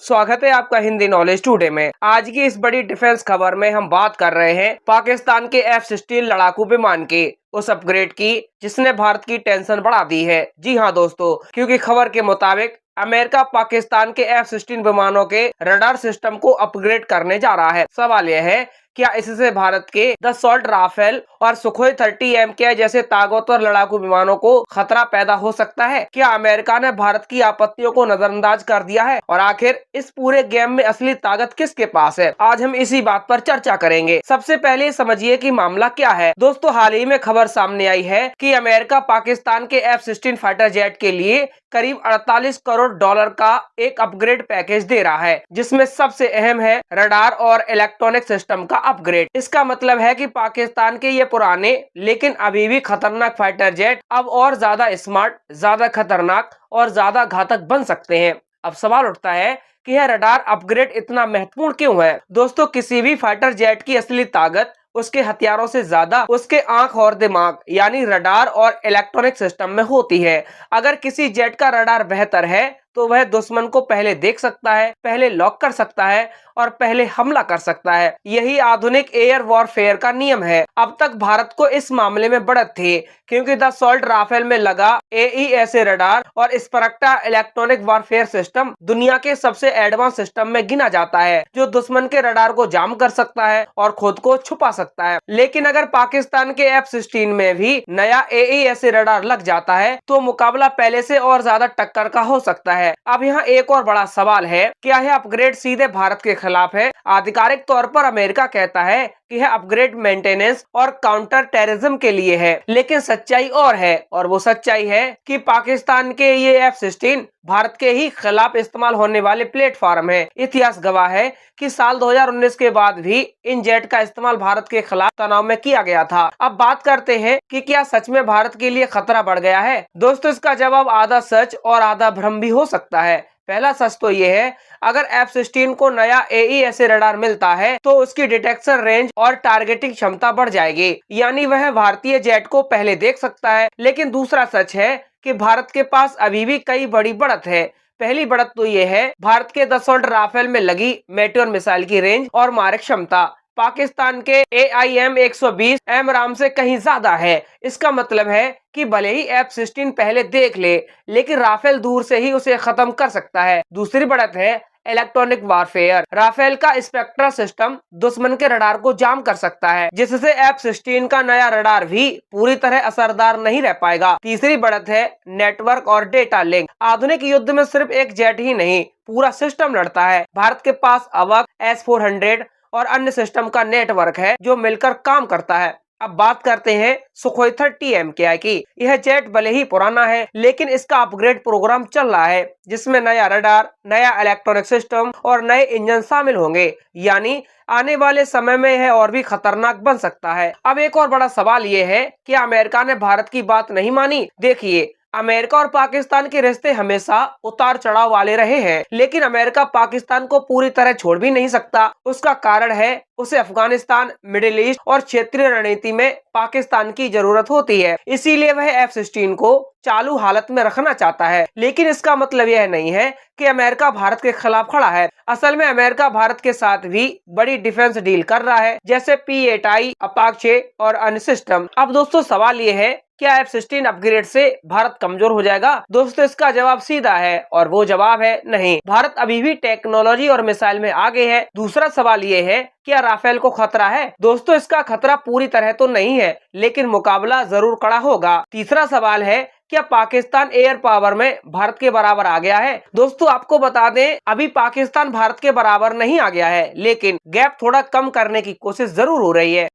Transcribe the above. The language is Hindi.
स्वागत है आपका हिंदी नॉलेज टुडे में। आज की इस बड़ी डिफेंस खबर में हम बात कर रहे हैं पाकिस्तान के F-16 लड़ाकू विमान के उस अपग्रेड की जिसने भारत की टेंशन बढ़ा दी है। जी हां दोस्तों, क्योंकि खबर के मुताबिक अमेरिका पाकिस्तान के F-16 विमानों के रडार सिस्टम को अपग्रेड करने जा रहा है। सवाल यह है, क्या इससे भारत के दसॉल्ट राफेल और सुखोई 30 MKI जैसे ताकतवर लड़ाकू विमानों को खतरा पैदा हो सकता है? क्या अमेरिका ने भारत की आपत्तियों को नजरअंदाज कर दिया है? और आखिर इस पूरे गेम में असली ताकत किसके पास है? आज हम इसी बात पर चर्चा करेंगे। सबसे पहले समझिए कि मामला क्या है। दोस्तों, हाल ही में खबर सामने आई है कि अमेरिका पाकिस्तान के F-16 फाइटर जेट के लिए करीब 48 करोड़ डॉलर का एक अपग्रेड पैकेज दे रहा है, जिसमें सबसे अहम है रडार और इलेक्ट्रॉनिक सिस्टम का अपग्रेड। इसका मतलब है कि पाकिस्तान के ये पुराने लेकिन अभी भी खतरनाक फाइटर जेट अब और ज्यादा स्मार्ट, ज्यादा खतरनाक और ज्यादा घातक बन सकते हैं। अब सवाल उठता है कि यह रडार अपग्रेड इतना महत्वपूर्ण क्यों है? दोस्तों, किसी भी फाइटर जेट की असली ताकत उसके हथियारों से ज्यादा उसके आंख और दिमाग यानी रडार और इलेक्ट्रॉनिक सिस्टम में होती है। अगर किसी जेट का रडार बेहतर है तो वह दुश्मन को पहले देख सकता है, पहले लॉक कर सकता है और पहले हमला कर सकता है। यही आधुनिक एयर वॉरफेयर का नियम है। अब तक भारत को इस मामले में बढ़त थी, क्योंकि दसॉल्ट राफेल में लगा AESA रडार और स्पेक्ट्रा इलेक्ट्रॉनिक वॉरफेयर सिस्टम दुनिया के सबसे एडवांस सिस्टम में गिना जाता है, जो दुश्मन के रडार को जाम कर सकता है और खुद को छुपा सकता है। लेकिन अगर पाकिस्तान के F-16 में भी नया AESA रडार लग जाता है तो मुकाबला पहले से और ज्यादा टक्कर का हो सकता है। अब यहाँ एक और बड़ा सवाल है, क्या यह अपग्रेड सीधे भारत के खिलाफ है? आधिकारिक तौर पर अमेरिका कहता है कि यह अपग्रेड मेंटेनेंस और काउंटर टेररिज्म के लिए है, लेकिन सच्चाई और है, और वो सच्चाई है कि पाकिस्तान के ये F-16 भारत के ही खिलाफ इस्तेमाल होने वाले प्लेटफॉर्म है। इतिहास गवाह है कि साल 2019 के बाद भी इन जेट का इस्तेमाल भारत के खिलाफ तनाव में किया गया था। अब बात करते हैं कि क्या सच में भारत के लिए खतरा बढ़ गया है? दोस्तों, इसका जवाब आधा सच और आधा भ्रम भी हो सकता है। पहला सच तो ये है, अगर F-16 को नया AESA रडार मिलता है तो उसकी डिटेक्शन रेंज और टारगेटिंग क्षमता बढ़ जाएगी, यानी वह भारतीय जेट को पहले देख सकता है। लेकिन दूसरा सच है कि भारत के पास अभी भी कई बड़ी बढ़त है। पहली बढ़त तो ये है, भारत के दसॉल्ट राफेल में लगी मेटेओर मिसाइल की रेंज और मारक क्षमता पाकिस्तान के AIM 120 एमराम से कहीं ज्यादा है। इसका मतलब है कि भले ही F-16 पहले देख ले, लेकिन राफेल दूर से ही उसे खत्म कर सकता है। दूसरी बढ़त है इलेक्ट्रॉनिक वारफेयर। राफेल का स्पेक्ट्रा सिस्टम दुश्मन के रडार को जाम कर सकता है, जिससे F-16 का नया रडार भी पूरी तरह असरदार नहीं रह पाएगा। तीसरी बढ़त है नेटवर्क और डेटा लिंक। आधुनिक युद्ध में सिर्फ एक जेट ही नहीं, पूरा सिस्टम लड़ता है। भारत के पास अवक S-400 और अन्य सिस्टम का नेटवर्क है जो मिलकर काम करता है। अब बात करते हैं सुखोई 30 MKI की। यह जेट भले ही पुराना है, लेकिन इसका अपग्रेड प्रोग्राम चल रहा है, जिसमें नया रडार, नया इलेक्ट्रॉनिक सिस्टम और नए इंजन शामिल होंगे। यानी आने वाले समय में यह और भी खतरनाक बन सकता है। अब एक और बड़ा सवाल ये है कि अमेरिका ने भारत की बात नहीं मानी। देखिए, अमेरिका और पाकिस्तान के रिश्ते हमेशा उतार चढ़ाव वाले रहे हैं, लेकिन अमेरिका पाकिस्तान को पूरी तरह छोड़ भी नहीं सकता। उसका कारण है उसे अफगानिस्तान, मिडिल ईस्ट और क्षेत्रीय रणनीति में पाकिस्तान की जरूरत होती है। इसीलिए वह F-16 को चालू हालत में रखना चाहता है। लेकिन इसका मतलब यह नहीं है कि अमेरिका भारत के खिलाफ खड़ा है। असल में अमेरिका भारत के साथ भी बड़ी डिफेंस डील कर रहा है, जैसे P-8I, अपाचे और अन्य सिस्टम। अब दोस्तों, सवाल ये है, क्या F-16 अपग्रेड से भारत कमजोर हो जाएगा? दोस्तों, इसका जवाब सीधा है, और वो जवाब है नहीं। भारत अभी भी टेक्नोलॉजी और मिसाइल में आगे है। दूसरा सवाल ये है, क्या राफेल को खतरा है? दोस्तों, इसका खतरा पूरी तरह तो नहीं है, लेकिन मुकाबला जरूर कड़ा होगा। तीसरा सवाल है, क्या पाकिस्तान एयर पावर में भारत के बराबर आ गया है? दोस्तों, आपको बता दें, अभी पाकिस्तान भारत के बराबर नहीं आ गया है, लेकिन गैप थोड़ा कम करने की कोशिश जरूर हो रही है।